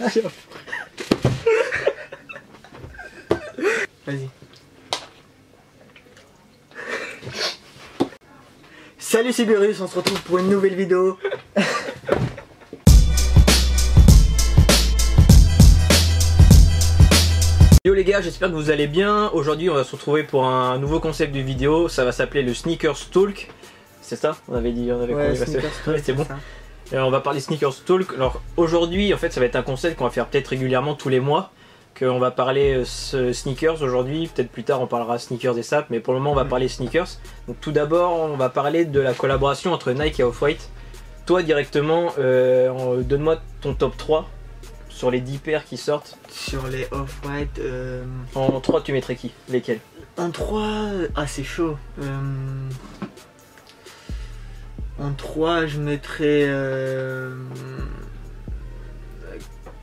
Vas-y. Salut, c'est Beerus, on se retrouve pour une nouvelle vidéo. Yo les gars, j'espère que vous allez bien. Aujourd'hui on va se retrouver pour un nouveau concept de vidéo. Ça va s'appeler le Sneakers Talk. C'est ça? On avait dit, on avait ouais, c'est bon. Et on va parler Sneakers Talk. Alors aujourd'hui en fait ça va être un concept qu'on va faire peut-être régulièrement tous les mois. Qu'on va parler sneakers aujourd'hui, peut-être plus tard on parlera sneakers et sap, mais pour le moment on va parler sneakers. Donc tout d'abord on va parler de la collaboration entre Nike et Off-White. Toi directement, donne-moi ton top 3 sur les 10 paires qui sortent. Sur les Off-White... En 3 tu mettrais qui? Lesquels? En 3... Ah c'est chaud. En 3 je mettrais...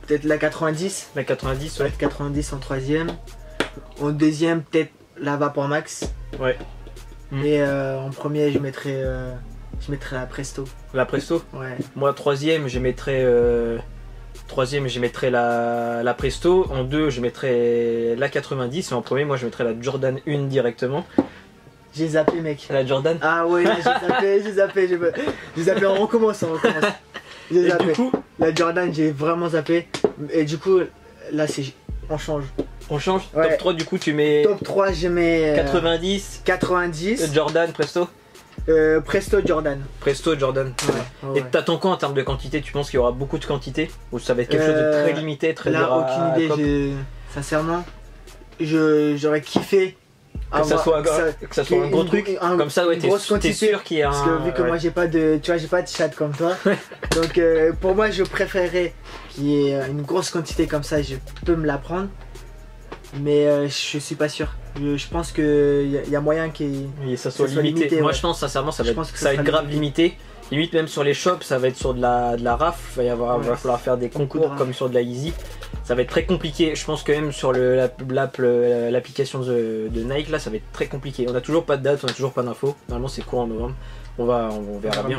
peut-être la 90. La 90, ouais. 90 en 3ème. En 2ème, peut-être la Vapor Max. Ouais. Et en premier, je mettrais la Presto. La Presto? Ouais. Moi, 3ème, je mettrais la Presto. En 2, je mettrais la 90. Et en premier, moi, je mettrais la Jordan 1 directement. J'ai zappé, mec. La Jordan? Ah ouais, j'ai zappé. On recommence. J'ai zappé. Du coup, la Jordan, j'ai vraiment zappé. Et du coup, là, on change. On change? Ouais. Top 3, du coup, tu mets... Top 3, je mets... 90. Jordan, Presto? Presto, Jordan. Presto, Jordan. Ouais. Et t'attends quoi en termes de quantité? Tu penses qu'il y aura beaucoup de quantité? Ou ça va être quelque chose de très limité, très là, dur à... aucune idée. Sincèrement, j'aurais kiffé... Que ça soit un gros truc, comme ça ouais, t'es sûr qu'il y a un... Parce que vu que moi j'ai pas de chat comme toi, donc pour moi je préférerais qu'il y ait une grosse quantité comme ça, je peux me la prendre, mais je suis pas sûr. Je pense qu'il y a moyen ça soit limité. Moi ouais. Je pense sincèrement ça va être grave limité. Limite même sur les shops ça va être sur de la RAF, il va falloir faire des concours comme sur de la Easy. Ça va être très compliqué, je pense que même sur l'application de Nike là ça va être très compliqué. On n'a toujours pas de date, on n'a toujours pas d'infos. Normalement c'est courant en novembre. On verra bien.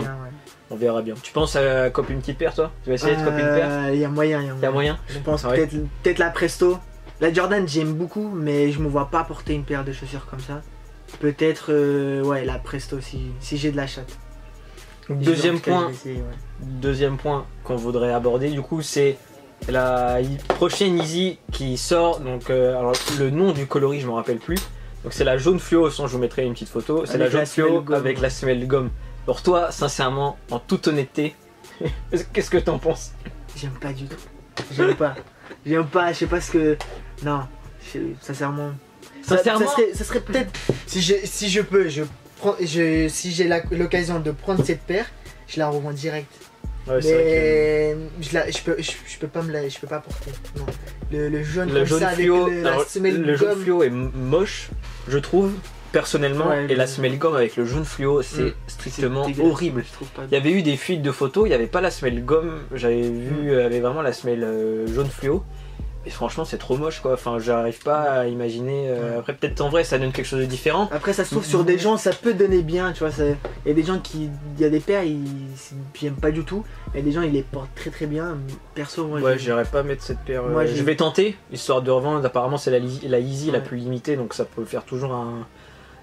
On verra bien. Tu penses à copier une petite paire toi? Tu vas essayer de copier une paire? Il y a moyen. Je pense peut-être la Presto. La Jordan j'aime beaucoup mais je me vois pas porter une paire de chaussures comme ça. Peut-être ouais la Presto si j'ai de la chatte. Deuxième point qu'on voudrait aborder du coup c'est la prochaine Easy qui sort, donc alors le nom du coloris je me rappelle plus, donc c'est la jaune fluo, je vous mettrai une petite photo, c'est la jaune fluo avec la semelle gomme. Pour toi sincèrement, en toute honnêteté, qu'est-ce que t'en penses? J'aime pas du tout, j'aime pas, je sais pas ce que, non, sincèrement, ça serait peut-être, si j'ai l'occasion de prendre cette paire, je la revends direct. Ouais, mais je peux pas porter. Non. Le jaune fluo, avec la semelle gomme. Le jaune fluo est moche, je trouve, personnellement, ouais, et la semelle gomme avec le jaune fluo, c'est strictement horrible. Il y avait eu des fuites de photos, il n'y avait pas la semelle gomme, j'avais vu, il y avait vraiment la semelle jaune fluo. Et franchement c'est trop moche quoi, enfin j'arrive pas à imaginer, après peut-être en vrai ça donne quelque chose de différent. Après ça se trouve sur des gens ça peut donner bien, tu vois, il y a des gens il y a des paires ils aiment pas du tout, il y a des gens ils les portent très bien, perso moi ouais j'irais pas mettre cette paire, moi, je vais tenter, histoire de revendre, apparemment c'est la Easy la plus limitée donc ça peut faire toujours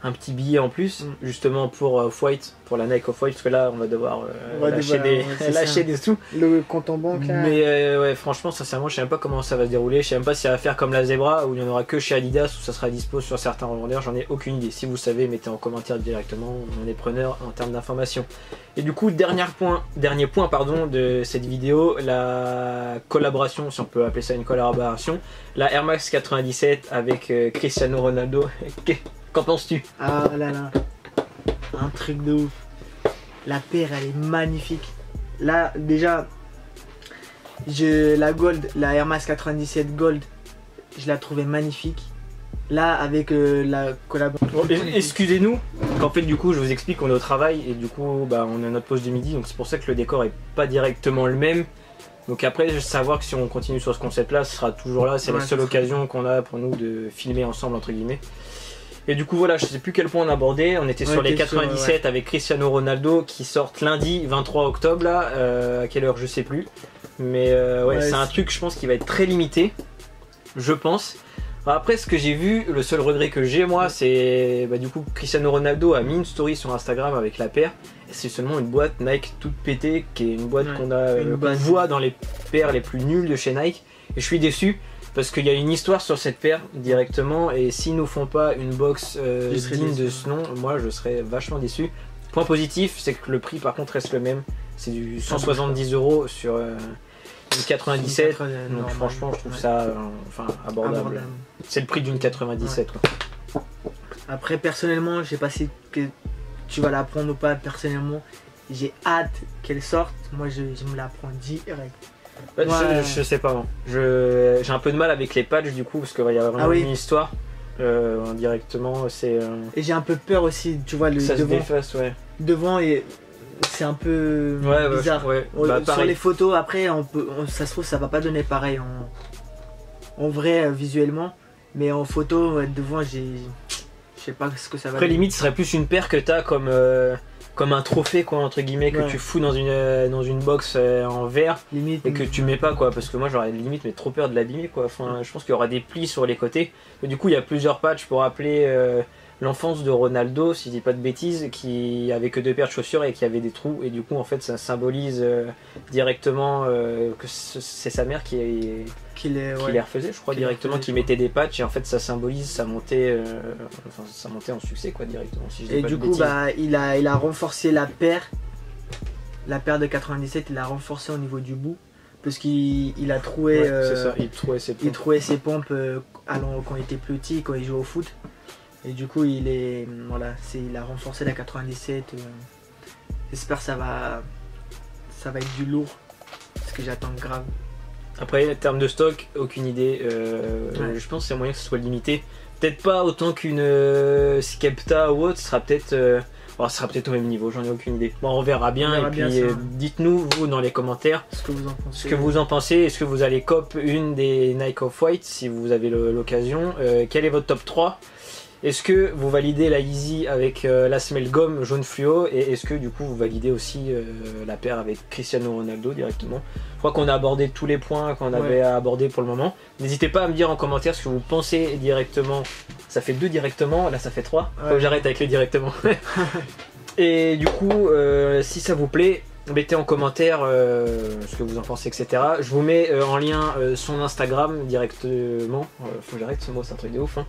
un petit billet en plus, justement pour Off-White, pour la Nike Off-White, parce que là on va devoir lâcher des sous. Le compte en banque là. Mais ouais, franchement, sincèrement, je sais même pas comment ça va se dérouler. Je sais même pas si ça va faire comme la Zebra où il y en aura que chez Adidas ou ça sera dispo sur certains revendeurs. J'en ai aucune idée. Si vous savez, mettez en commentaire directement. On est preneur en termes d'informations. Et du coup, dernier point de cette vidéo, la collaboration, si on peut appeler ça une collaboration, la Air Max 97 avec Cristiano Ronaldo. Qu'en penses-tu? Ah là là, un truc de ouf. La paire elle est magnifique. Là déjà, la Air Max 97 Gold, je la trouvais magnifique. Là avec la collaboration. Excusez-nous, qu'en fait du coup je vous explique qu'on est au travail et du coup bah, on a notre pause de midi, donc c'est pour ça que le décor est pas directement le même. Donc après, savoir que si on continue sur ce concept là, ce sera toujours là, c'est la seule occasion qu'on a pour nous de filmer ensemble entre guillemets. Et du coup voilà, je sais plus quel point on abordait, on était sur les 97 avec Cristiano Ronaldo qui sortent lundi 23 octobre là, à quelle heure je sais plus. Mais ouais, c'est un truc, je pense, qui va être très limité. Je pense. Après, ce que j'ai vu, le seul regret que j'ai, moi, c'est du coup, Cristiano Ronaldo a mis une story sur Instagram avec la paire. Et c'est seulement une boîte Nike toute pétée, qui est une boîte qu'on voit dans les paires les plus nulles de chez Nike. Et je suis déçu. Parce qu'il y a une histoire sur cette paire directement, et s'ils nous font pas une box digne de ce nom, moi je serais vachement déçu. Point positif, c'est que le prix par contre reste le même. C'est du 170 € sur une 97. Donc franchement, je trouve ça abordable. C'est le prix d'une 97. Quoi. Après, personnellement, je sais pas si tu vas la prendre ou pas. Personnellement, j'ai hâte qu'elle sorte. Moi, je me la prends direct. Je sais pas, j'ai un peu de mal avec les patchs du coup, parce qu'il y a vraiment une histoire. Directement, c'est. Et j'ai un peu peur aussi, tu vois, le ça devant. Se déface, ouais. Devant, et c'est un peu bizarre. Sur les photos, après, ça se trouve, ça va pas donner pareil en vrai, visuellement. Mais en photo, devant, je sais pas ce que ça va Après, donner. limite, ce serait plus une paire que t'as comme un trophée, quoi, entre guillemets, que tu fous dans une box en verre limite, et que tu mets pas, quoi, parce que moi j'aurais limite mais trop peur de l'abîmer, quoi. Enfin, je pense qu'il y aura des plis sur les côtés. Et du coup, il y a plusieurs patchs pour rappeler l'enfance de Ronaldo, si je dis pas de bêtises, qui avait que 2 paires de chaussures et qui avait des trous, et du coup en fait ça symbolise directement que c'est sa mère qui les refaisait, je crois, directement, qui mettait des patchs, et en fait ça symbolise sa montée en succès, quoi, directement, si je dis et pas du de coup bêtises. Il a renforcé la paire de 97, il l'a renforcé au niveau du bout parce qu'il a troué il trouait ses pompes quand il était petit, quand il jouait au foot. Et du coup, il a renforcé la 97. J'espère que ça va être du lourd, parce que j'attends grave. Après, en termes de stock, aucune idée. Je pense qu'il y a moyen que ce soit limité. Peut-être pas autant qu'une Skepta ou autre. Ce sera peut-être au même niveau. J'en ai aucune idée. Bon, on verra bien. Et puis, dites-nous vous dans les commentaires ce que vous en pensez. Est-ce que vous allez cop une des Nike Off-White si vous avez l'occasion? Quel est votre top 3? Est-ce que vous validez la Yeezy avec la semelle gomme jaune fluo, et est-ce que du coup vous validez aussi la paire avec Cristiano Ronaldo directement? Je crois qu'on a abordé tous les points qu'on avait à aborder pour le moment. N'hésitez pas à me dire en commentaire ce que vous pensez directement. Ça fait 2 directement, là ça fait 3. Faut que j'arrête avec les directement. Et du coup, si ça vous plaît, mettez en commentaire ce que vous en pensez, etc. Je vous mets en lien son Instagram directement. Faut que j'arrête ce mot, c'est un truc de ouf. Hein.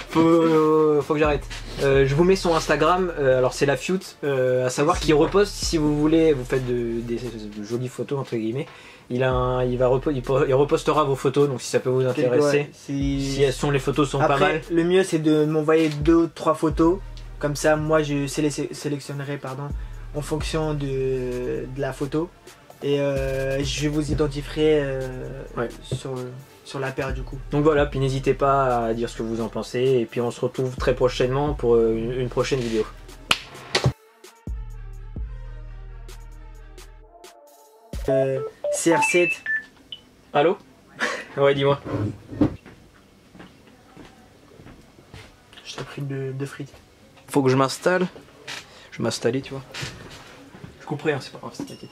faut que j'arrête. Je vous mets son Instagram, alors c'est la Fute, à savoir qu'il reposte, si vous voulez, vous faites des jolies photos entre guillemets. Il repostera vos photos, donc si ça peut vous intéresser, si les photos sont pas mal. Le mieux c'est de m'envoyer 2 ou 3 photos, comme ça moi je sélectionnerai en fonction de la photo, et je vous identifierai sur la paire du coup. Donc voilà, puis n'hésitez pas à dire ce que vous en pensez, et puis on se retrouve très prochainement pour une prochaine vidéo. CR7. Allô? Ouais, dis-moi. Je t'ai pris 2 frites. Faut que je m'installe. Je vais m'installer, tu vois. Je couperai, hein, c'est pas grave, t'inquiète.